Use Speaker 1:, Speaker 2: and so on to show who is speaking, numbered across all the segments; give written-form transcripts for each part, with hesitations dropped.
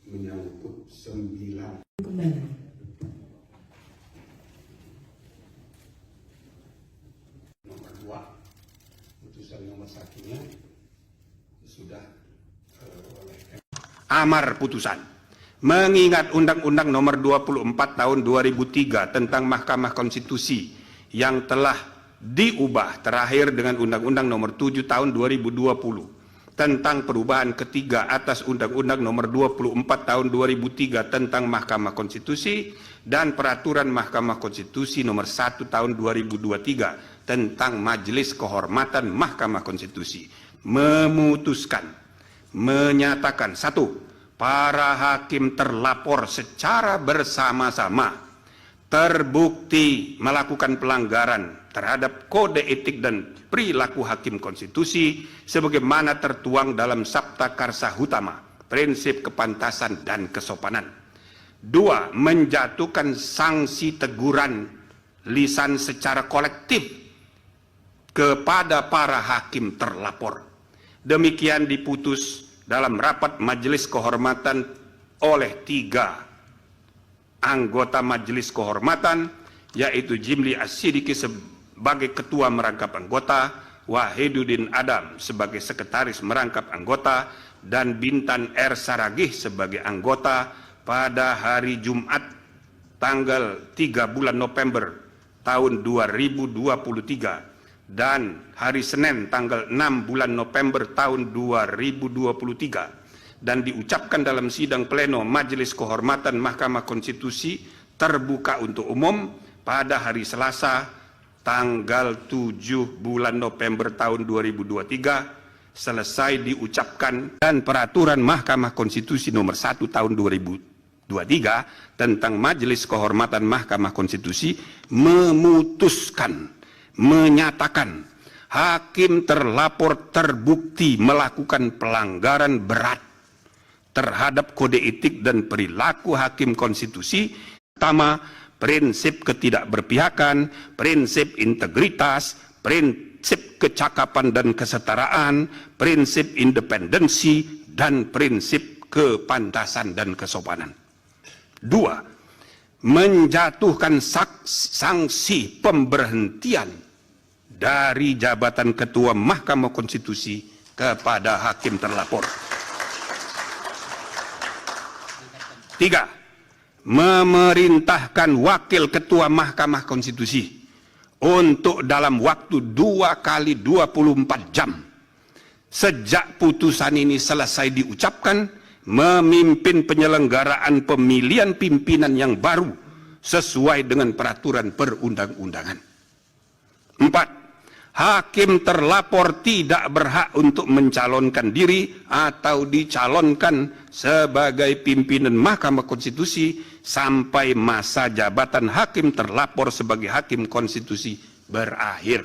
Speaker 1: menyangkut 9 nomor 2 putusan nomor 1-nya sudah oleh
Speaker 2: amar putusan mengingat Undang-Undang Nomor 24 Tahun 2003 tentang Mahkamah Konstitusi yang telah diubah terakhir dengan Undang-Undang Nomor 7 Tahun 2020 tentang perubahan ketiga atas Undang-Undang Nomor 24 Tahun 2003 tentang Mahkamah Konstitusi dan Peraturan Mahkamah Konstitusi Nomor 1 Tahun 2023 tentang Majelis Kehormatan Mahkamah Konstitusi memutuskan menyatakan: 1. Para hakim terlapor secara bersama-sama terbukti melakukan pelanggaran terhadap kode etik dan perilaku hakim konstitusi sebagaimana tertuang dalam Sabta Karsa Utama, prinsip kepantasan dan kesopanan. 2. Menjatuhkan sanksi teguran lisan secara kolektif kepada para hakim terlapor. Demikian diputus dalam rapat Majelis Kehormatan oleh 3 anggota Majelis Kehormatan, yaitu Jimli As-Sidiki sebagai Ketua Merangkap Anggota, Wahiduddin Adam sebagai Sekretaris Merangkap Anggota, dan Bintan R. Saragih sebagai anggota pada hari Jumat tanggal 3 bulan November tahun 2023 dan hari Senin tanggal 6 bulan November tahun 2023 dan diucapkan dalam sidang pleno Majelis Kehormatan Mahkamah Konstitusi terbuka untuk umum pada hari Selasa tanggal 7 bulan November tahun 2023 selesai diucapkan, dan Peraturan Mahkamah Konstitusi Nomor 1 Tahun 2023 tentang Majelis Kehormatan Mahkamah Konstitusi menyatakan hakim terlapor terbukti melakukan pelanggaran berat terhadap kode etik dan perilaku hakim konstitusi, pertama, prinsip ketidakberpihakan, prinsip integritas, prinsip kecakapan dan kesetaraan, prinsip independensi, dan prinsip kepantasan dan kesopanan. 2. Menjatuhkan sanksi pemberhentian dari jabatan Ketua Mahkamah Konstitusi kepada hakim terlapor. 3. Memerintahkan Wakil Ketua Mahkamah Konstitusi untuk dalam waktu 2 kali 24 jam sejak putusan ini selesai diucapkan memimpin penyelenggaraan pemilihan pimpinan yang baru sesuai dengan peraturan perundang-undangan. 4. Hakim terlapor tidak berhak untuk mencalonkan diri atau dicalonkan sebagai pimpinan Mahkamah Konstitusi sampai masa jabatan hakim terlapor sebagai hakim konstitusi berakhir.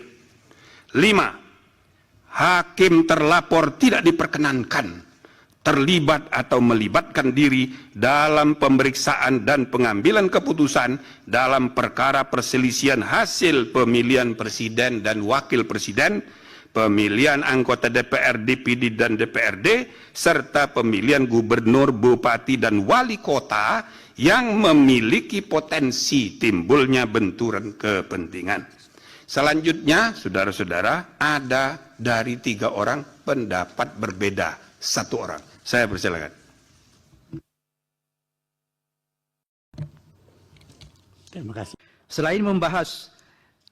Speaker 2: 5. Hakim terlapor tidak diperkenankan terlibat atau melibatkan diri dalam pemeriksaan dan pengambilan keputusan dalam perkara perselisihan hasil pemilihan presiden dan wakil presiden, pemilian anggota DPR, DPD, dan DPRD, serta pemilihan gubernur, bupati, dan wali kota yang memiliki potensi timbulnya benturan kepentingan. Selanjutnya, saudara-saudara, ada dari 3 orang pendapat berbeda 1 orang. Saya persilakan.
Speaker 3: Terima kasih.
Speaker 4: Selain membahas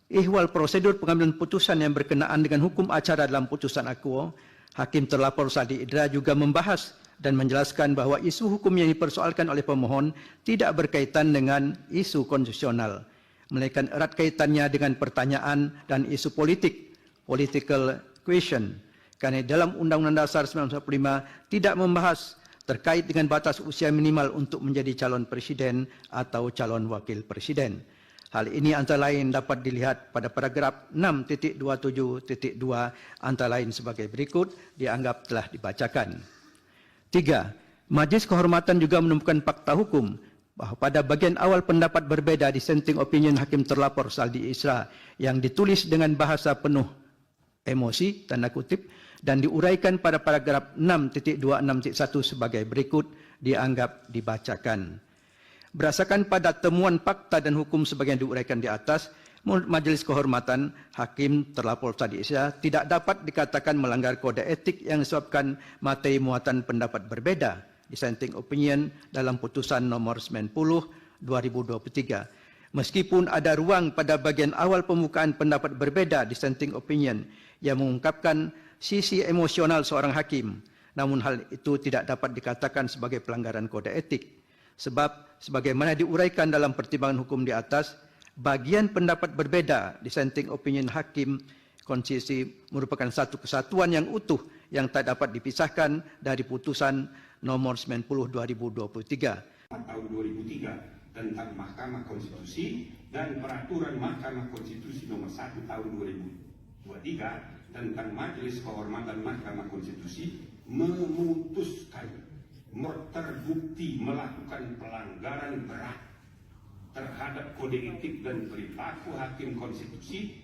Speaker 4: ihwal prosedur pengambilan putusan yang berkenaan dengan hukum acara dalam putusan akuo, hakim terlapor Saldi Idra juga membahas dan menjelaskan bahwa isu hukum yang dipersoalkan oleh pemohon tidak berkaitan dengan isu konstitusional, melainkan erat kaitannya dengan pertanyaan dan isu politik, political question. Karena dalam Undang-Undang Dasar 1945 tidak membahas terkait dengan batas usia minimal untuk menjadi calon presiden atau calon wakil presiden. Hal ini antara lain dapat dilihat pada paragraf 6.27.2 antara lain sebagai berikut, dianggap telah dibacakan. 3. Majelis Kehormatan juga menemukan fakta hukum bahwa pada bagian awal pendapat berbeda dissenting opinion hakim terlapor Saldi Isra yang ditulis dengan bahasa penuh emosi, tanda kutip, dan diuraikan pada paragraf 6.26.1 sebagai berikut, dianggap dibacakan. Berdasarkan pada temuan fakta dan hukum sebagaimana diuraikan di atas, menurut Majelis Kehormatan, Hakim terlapor Sadi Isya tidak dapat dikatakan melanggar kode etik yang disebabkan materi muatan pendapat berbeda, dissenting opinion dalam putusan nomor 90/2023. Meskipun ada ruang pada bagian awal pembukaan pendapat berbeda, dissenting opinion, yang mengungkapkan sisi emosional seorang hakim, namun hal itu tidak dapat dikatakan sebagai pelanggaran kode etik. Sebab, sebagaimana diuraikan dalam pertimbangan hukum di atas, bagian pendapat berbeda, dissenting opinion hakim konstitusi merupakan satu kesatuan yang utuh yang tak dapat dipisahkan dari putusan nomor 90/2023.
Speaker 2: Tahun 2003 tentang Mahkamah Konstitusi dan Peraturan Mahkamah Konstitusi nomor 1 tahun 2023 tentang Majelis Kehormatan Mahkamah Konstitusi memutuskan terbukti melakukan pelanggaran berat terhadap kode etik dan perilaku hakim konstitusi